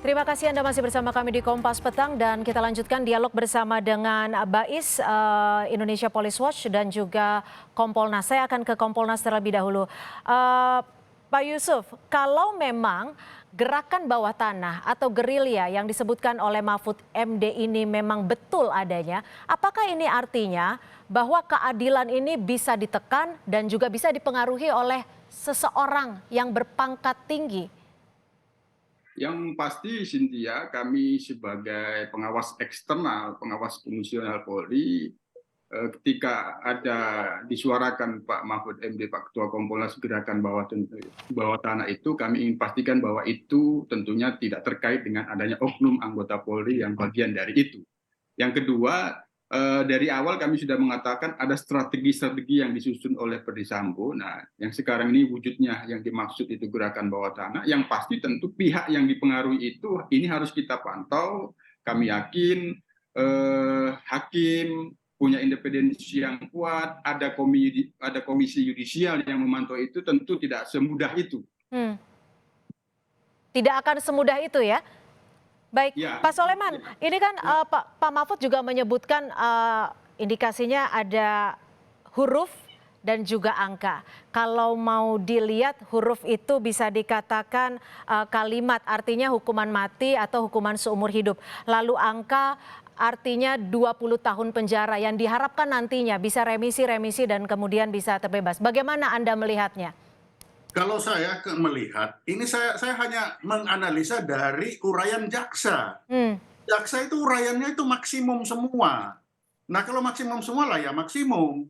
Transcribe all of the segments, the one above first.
Terima kasih Anda masih bersama kami di Kompas Petang dan kita lanjutkan dialog bersama dengan Bais Indonesia Police Watch dan juga Kompolnas. Saya akan ke Kompolnas terlebih dahulu. Pak Yusuf, kalau memang gerakan bawah tanah atau gerilya yang disebutkan oleh Mahfud MD ini memang betul adanya, apakah ini artinya bahwa keadilan ini bisa ditekan dan juga bisa dipengaruhi oleh seseorang yang berpangkat tinggi? Yang pasti, Cynthia, kami sebagai pengawas eksternal, pengawas fungsional Polri, ketika ada disuarakan Pak Mahfud MD, Pak Ketua Kompolnas Gerakan Bawah Tanah itu, kami ingin pastikan bahwa itu tentunya tidak terkait dengan adanya oknum anggota Polri yang bagian dari itu. Yang kedua, dari awal kami sudah mengatakan ada strategi-strategi yang disusun oleh Ferdy Sambo. Nah, yang sekarang ini wujudnya yang dimaksud itu gerakan bawah tanah. Yang pasti tentu pihak yang dipengaruhi itu ini harus kita pantau. Kami yakin hakim punya independensi yang kuat, ada komisi yudisial yang memantau itu, tentu tidak semudah itu. Tidak akan semudah itu ya. Baik, Ya. Pak Soleman, ini kan Pak Mahfud juga menyebutkan indikasinya ada huruf dan juga angka. Kalau mau dilihat huruf itu bisa dikatakan kalimat artinya hukuman mati atau hukuman seumur hidup. Lalu angka artinya 20 tahun penjara yang diharapkan nantinya bisa remisi dan kemudian bisa terbebas. Bagaimana Anda melihatnya? Kalau saya melihat, ini saya hanya menganalisa dari uraian jaksa. Jaksa itu uraiannya itu maksimum semua. Nah, kalau maksimum semua lah ya maksimum.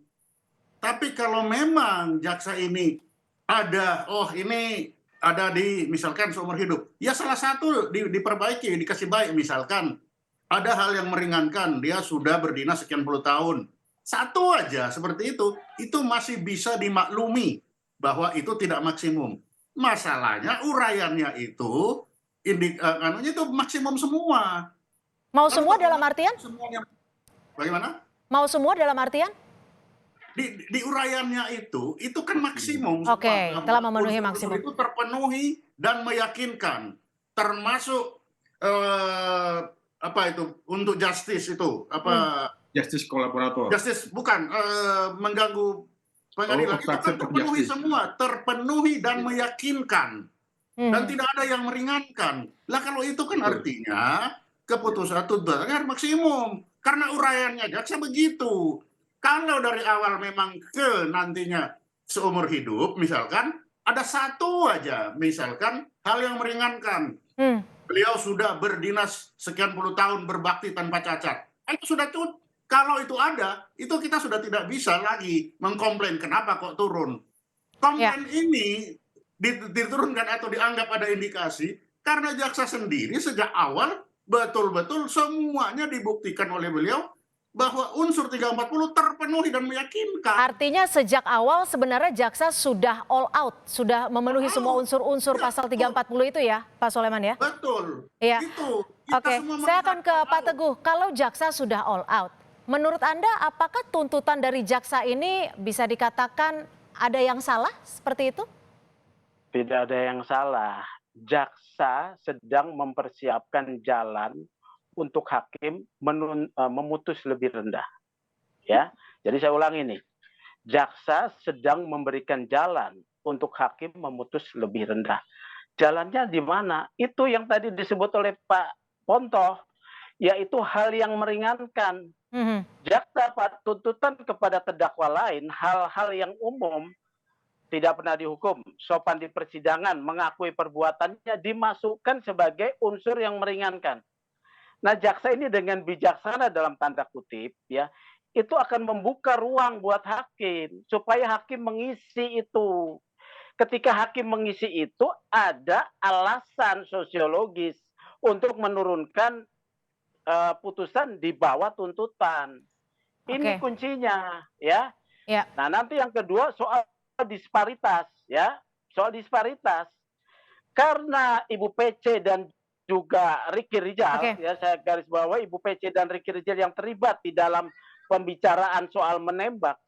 Tapi kalau memang jaksa ini ada, ini ada di misalkan seumur hidup, ya salah satu diperbaiki, dikasih baik misalkan. Ada hal yang meringankan, dia sudah berdinas sekian puluh tahun. Satu aja seperti itu masih bisa dimaklumi bahwa itu tidak maksimum. Masalahnya uraiannya itu itu maksimum semua. Mau semua dalam artian? Semuanya. Bagaimana? Mau semua dalam artian? Di uraiannya itu kan maksimum. Oke, telah memenuhi maksimum. Itu terpenuhi dan meyakinkan, termasuk apa itu untuk justice itu apa? Justice kolaborator. Justice bukan mengganggu pengadilan, itu kan terpenuhi semua, terpenuhi dan meyakinkan, dan tidak ada yang meringankan. Lah kalau itu kan artinya keputusan tuntutannya maksimum, karena uraiannya jaksa begitu. Kalau dari awal memang nantinya seumur hidup, misalkan ada satu aja, misalkan hal yang meringankan. Beliau sudah berdinas sekian puluh tahun berbakti tanpa cacat. Itu sudah cukup. Kalau itu ada, itu kita sudah tidak bisa lagi mengkomplain kenapa kok turun. Komplain ini diturunkan atau dianggap ada indikasi karena jaksa sendiri sejak awal betul-betul semuanya dibuktikan oleh beliau bahwa unsur 340 terpenuhi dan meyakinkan. Artinya sejak awal sebenarnya jaksa sudah all out, sudah memenuhi semua unsur-unsur pasal 340 itu ya, Pak Soleman ya? Betul. Iya. Itu. Oke, saya akan ke Pak Teguh. Kalau jaksa sudah all out, menurut Anda apakah tuntutan dari jaksa ini bisa dikatakan ada yang salah seperti itu? Tidak ada yang salah. Jaksa sedang mempersiapkan jalan untuk hakim memutus lebih rendah. Ya, jadi saya ulangi nih. Jaksa sedang memberikan jalan untuk hakim memutus lebih rendah. Jalannya di mana? Itu yang tadi disebut oleh Pak Ponto, yaitu hal yang meringankan. Jaksa tuntutan kepada terdakwa lain hal-hal yang umum, tidak pernah dihukum, sopan di persidangan, mengakui perbuatannya, dimasukkan sebagai unsur yang meringankan. Nah, jaksa ini dengan bijaksana dalam tanda kutip ya, itu akan membuka ruang buat hakim supaya hakim mengisi itu. Ketika hakim mengisi itu, ada alasan sosiologis untuk menurunkan putusan di bawah tuntutan. Ini kuncinya ya. Nah, nanti yang kedua soal disparitas ya, soal disparitas. Karena Ibu PC dan juga Ricky Rijal, ya saya garis bawahi Ibu PC dan Ricky Rijal yang terlibat di dalam pembicaraan soal menembak.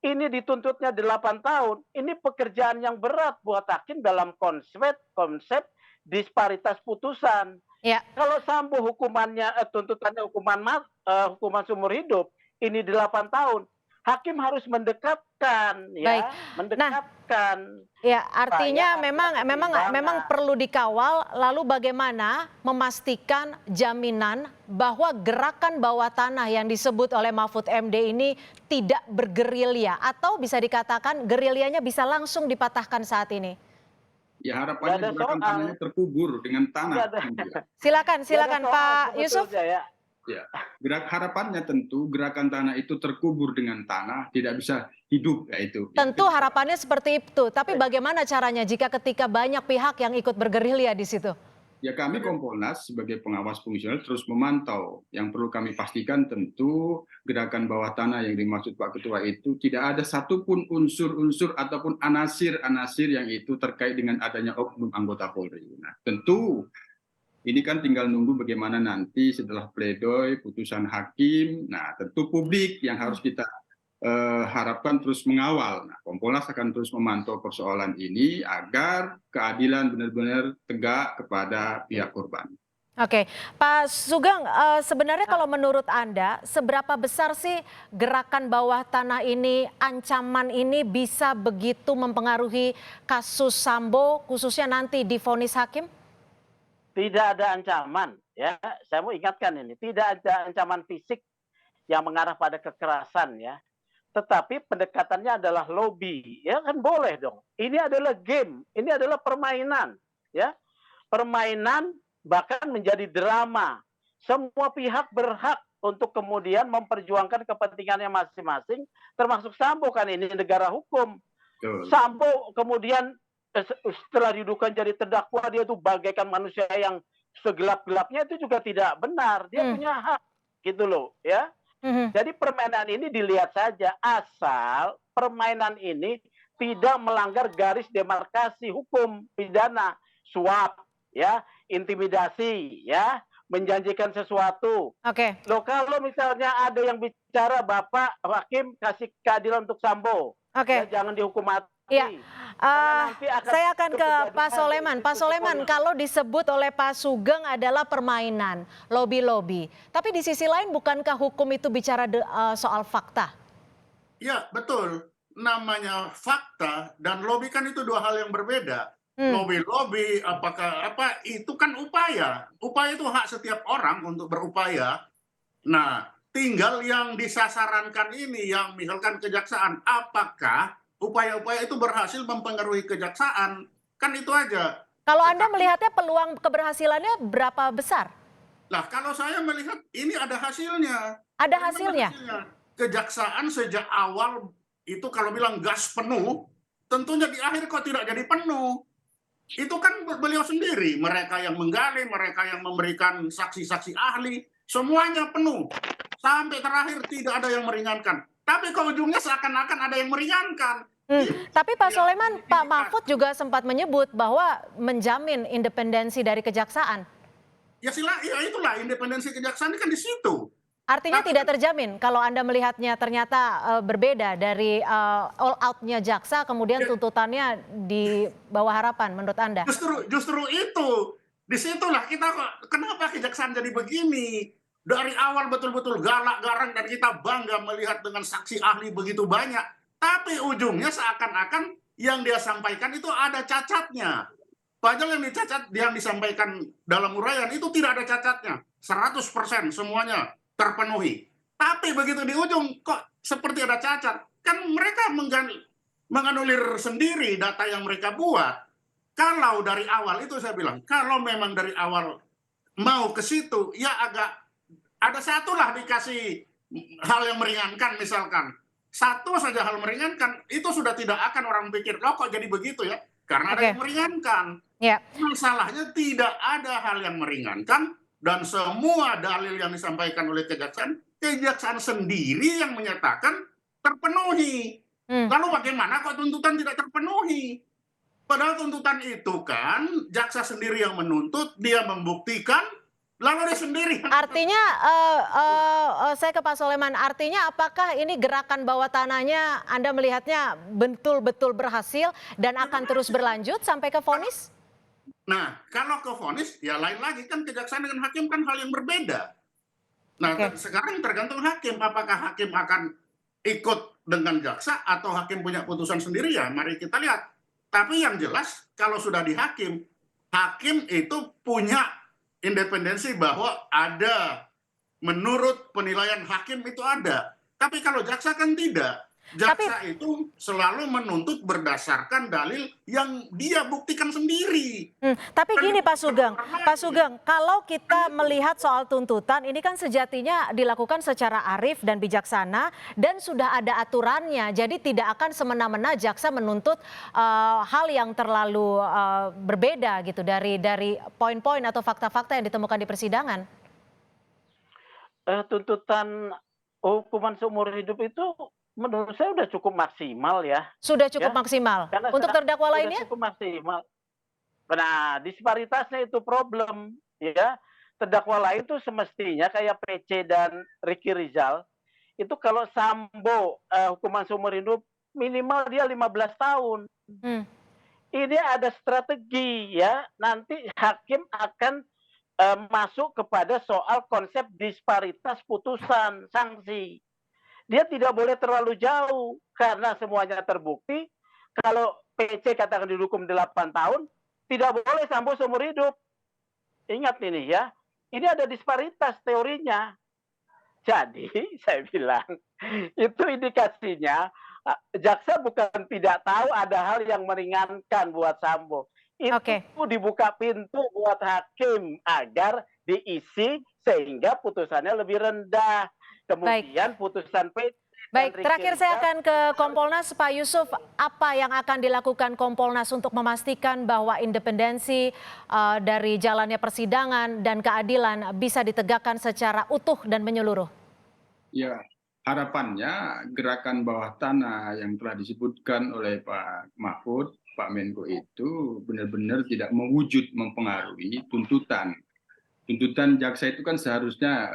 Ini dituntutnya 8 tahun. Ini pekerjaan yang berat buat hakim dalam konsep disparitas putusan. Ya. Kalau Sambo tuntutannya hukuman seumur hidup, ini 8 tahun. Hakim harus mendekatkan, Baik. mendekatkan. Ya, artinya supaya memang perlu dikawal. Lalu bagaimana memastikan jaminan bahwa gerakan bawah tanah yang disebut oleh Mahfud MD ini tidak bergerilya, atau bisa dikatakan gerilyanya bisa langsung dipatahkan saat ini? Ya, harapannya gerakan tanahnya terkubur dengan tanah. Silakan Pak Yusuf. Ya, harapannya tentu gerakan tanah itu terkubur dengan tanah, tidak bisa hidup, yaitu. Tentu harapannya seperti itu, tapi bagaimana caranya jika ketika banyak pihak yang ikut bergerilya di situ? Ya, kami Kompolnas sebagai pengawas fungsional terus memantau. Yang perlu kami pastikan tentu gerakan bawah tanah yang dimaksud Pak Ketua itu tidak ada satupun unsur-unsur ataupun anasir-anasir yang itu terkait dengan adanya oknum anggota Polri. Nah, tentu ini kan tinggal nunggu bagaimana nanti setelah pledoi, putusan hakim. Nah, tentu publik yang harus kita harapkan terus mengawal. Nah, Kompolnas akan terus memantau persoalan ini agar keadilan benar-benar tegak kepada pihak korban. Oke, Pak Sugeng, sebenarnya kalau menurut Anda, seberapa besar sih gerakan bawah tanah ini, ancaman ini bisa begitu mempengaruhi kasus Sambo, khususnya nanti divonis hakim? Tidak ada ancaman, ya. Saya mau ingatkan ini, tidak ada ancaman fisik yang mengarah pada kekerasan, ya. Tetapi pendekatannya adalah lobby, ya kan boleh dong. Ini adalah game, ini adalah permainan, ya. Permainan bahkan menjadi drama. Semua pihak berhak untuk kemudian memperjuangkan kepentingannya masing-masing, termasuk Sambo, kan ini negara hukum. Sambo kemudian setelah didudukan jadi terdakwa, dia itu bagaikan manusia yang segelap-gelapnya, itu juga tidak benar. Dia punya hak, gitu loh, ya. Jadi permainan ini dilihat saja, asal permainan ini tidak melanggar garis demarkasi hukum pidana, suap, ya, intimidasi, ya, menjanjikan sesuatu. Oke. Loh, kalau misalnya ada yang bicara, Bapak Hakim kasih keadilan untuk Sambo, ya, jangan dihukum mati. Iya, saya akan ke Pak Soleman. Pak Soleman, kalau disebut oleh Pak Sugeng adalah permainan, lobby-lobby. Tapi di sisi lain, bukankah hukum itu bicara soal fakta? Ya, betul. Namanya fakta dan lobby kan itu dua hal yang berbeda. Lobby-lobby, itu kan upaya. Upaya itu hak setiap orang untuk berupaya. Nah, tinggal yang disasarankan ini, yang misalkan kejaksaan, apakah upaya-upaya itu berhasil mempengaruhi kejaksaan, kan itu aja. Kalau Anda melihatnya peluang keberhasilannya berapa besar? Lah, kalau saya melihat ini ada hasilnya. Ada hasilnya? Kejaksaan sejak awal itu kalau bilang gas penuh, tentunya di akhir kok tidak jadi penuh. Itu kan beliau sendiri, mereka yang menggali, mereka yang memberikan saksi-saksi ahli, semuanya penuh. Sampai terakhir tidak ada yang meringankan. Tapi ke ujungnya seakan-akan ada yang meringankan. Tapi Pak Soleman, Pak Mahfud juga sempat menyebut bahwa menjamin independensi dari kejaksaan. Ya itulah independensi kejaksaan kan di situ. Artinya tidak terjamin kalau Anda melihatnya ternyata berbeda dari all out-nya jaksa, kemudian tuntutannya di bawah harapan menurut Anda? Justru itu. Disitulah kita kenapa kejaksaan jadi begini. Dari awal betul-betul galak garang dan kita bangga melihat dengan saksi ahli begitu banyak. Tapi ujungnya seakan-akan yang dia sampaikan itu ada cacatnya. Padahal yang disampaikan dalam uraian itu tidak ada cacatnya. 100% semuanya terpenuhi. Tapi begitu di ujung kok seperti ada cacat. Kan mereka menganulir sendiri data yang mereka buat. Kalau dari awal itu saya bilang, kalau memang dari awal mau ke situ, ya agak ada satulah dikasih hal yang meringankan misalkan. Satu saja hal meringankan, itu sudah tidak akan orang pikir, loh kok jadi begitu ya? Karena ada yang meringankan. Masalahnya tidak ada hal yang meringankan dan semua dalil yang disampaikan oleh kejaksaan sendiri yang menyatakan terpenuhi. Lalu bagaimana kok tuntutan tidak terpenuhi? Padahal tuntutan itu kan jaksa sendiri yang menuntut, dia membuktikan, lalu dia sendiri. Artinya, saya ke Pak Soleman, artinya apakah ini gerakan bawah tanahnya Anda melihatnya betul-betul berhasil dan akan terus berlanjut sampai ke vonis? Nah, kalau ke vonis, ya lain lagi, kan kejaksaan dengan hakim kan hal yang berbeda. Nah, sekarang tergantung hakim, apakah hakim akan ikut dengan jaksa atau hakim punya putusan sendiri, ya mari kita lihat. Tapi yang jelas kalau sudah di hakim, hakim itu punya independensi bahwa ada, menurut penilaian hakim itu ada. Tapi kalau jaksa kan tidak. Jaksa itu selalu menuntut berdasarkan dalil yang dia buktikan sendiri. Tapi gini Pak Sugeng, kalau kita melihat soal tuntutan, ini kan sejatinya dilakukan secara arif dan bijaksana dan sudah ada aturannya. Jadi tidak akan semena-mena jaksa menuntut hal yang terlalu berbeda gitu dari poin-poin atau fakta-fakta yang ditemukan di persidangan. Tuntutan hukuman seumur hidup itu menurut saya sudah cukup maksimal ya. Sudah cukup maksimal. Karena untuk terdakwa lainnya? Sudah cukup maksimal. Nah, disparitasnya itu problem ya. Terdakwa lain tuh semestinya kayak PC dan Ricky Rizal itu kalau Sambo hukuman seumur hidup minimal dia 15 tahun. Ini ada strategi ya. Nanti hakim akan masuk kepada soal konsep disparitas putusan sanksi. Dia tidak boleh terlalu jauh karena semuanya terbukti. Kalau PC katakan dihukum 8 tahun, tidak boleh Sambo seumur hidup. Ingat ini ya, ini ada disparitas teorinya. Jadi saya bilang, itu indikasinya jaksa bukan tidak tahu ada hal yang meringankan buat Sambo. Itu dibuka pintu buat hakim agar diisi sehingga putusannya lebih rendah. Kemudian putusan PT. Baik, terakhir saya akan ke Kompolnas, Pak Yusuf. Apa yang akan dilakukan Kompolnas untuk memastikan bahwa independensi dari jalannya persidangan dan keadilan bisa ditegakkan secara utuh dan menyeluruh? Ya, harapannya gerakan bawah tanah yang telah disebutkan oleh Pak Mahfud, Pak Menko itu benar-benar tidak mewujud mempengaruhi tuntutan. Tuntutan jaksa itu kan seharusnya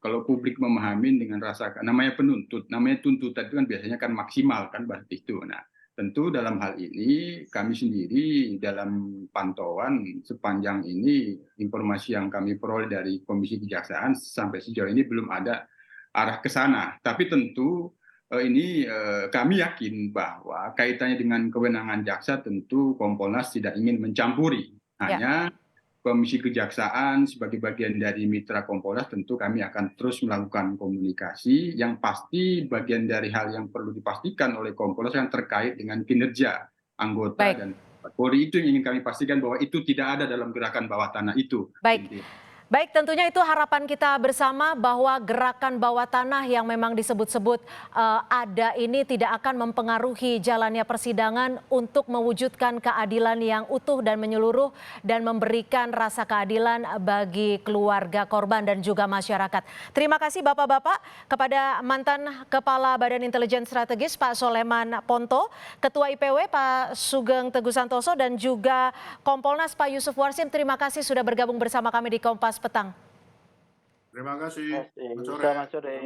kalau publik memahami dengan rasa, namanya penuntut, namanya tuntutan itu kan biasanya kan maksimal kan bahasa itu. Nah, tentu dalam hal ini kami sendiri dalam pantauan sepanjang ini informasi yang kami peroleh dari Komisi Kejaksaan sampai sejauh ini belum ada arah ke sana. Tapi tentu ini kami yakin bahwa kaitannya dengan kewenangan jaksa tentu Kompolnas tidak ingin mencampuri. Hanya Komisi Kejaksaan sebagai bagian dari mitra Kompolnas tentu kami akan terus melakukan komunikasi yang pasti bagian dari hal yang perlu dipastikan oleh Kompolnas yang terkait dengan kinerja anggota dan Polri itu yang ingin kami pastikan bahwa itu tidak ada dalam gerakan bawah tanah itu. Baik, tentunya itu harapan kita bersama bahwa gerakan bawah tanah yang memang disebut-sebut ada ini tidak akan mempengaruhi jalannya persidangan untuk mewujudkan keadilan yang utuh dan menyeluruh dan memberikan rasa keadilan bagi keluarga korban dan juga masyarakat. Terima kasih Bapak-Bapak, kepada mantan Kepala Badan Intelijen Strategis Pak Soleman Ponto, Ketua IPW Pak Sugeng Teguh Santoso dan juga Kompolnas Pak Yusuf Warsim. Terima kasih sudah bergabung bersama kami di Kompas Petang. Terima kasih. Selamat sore.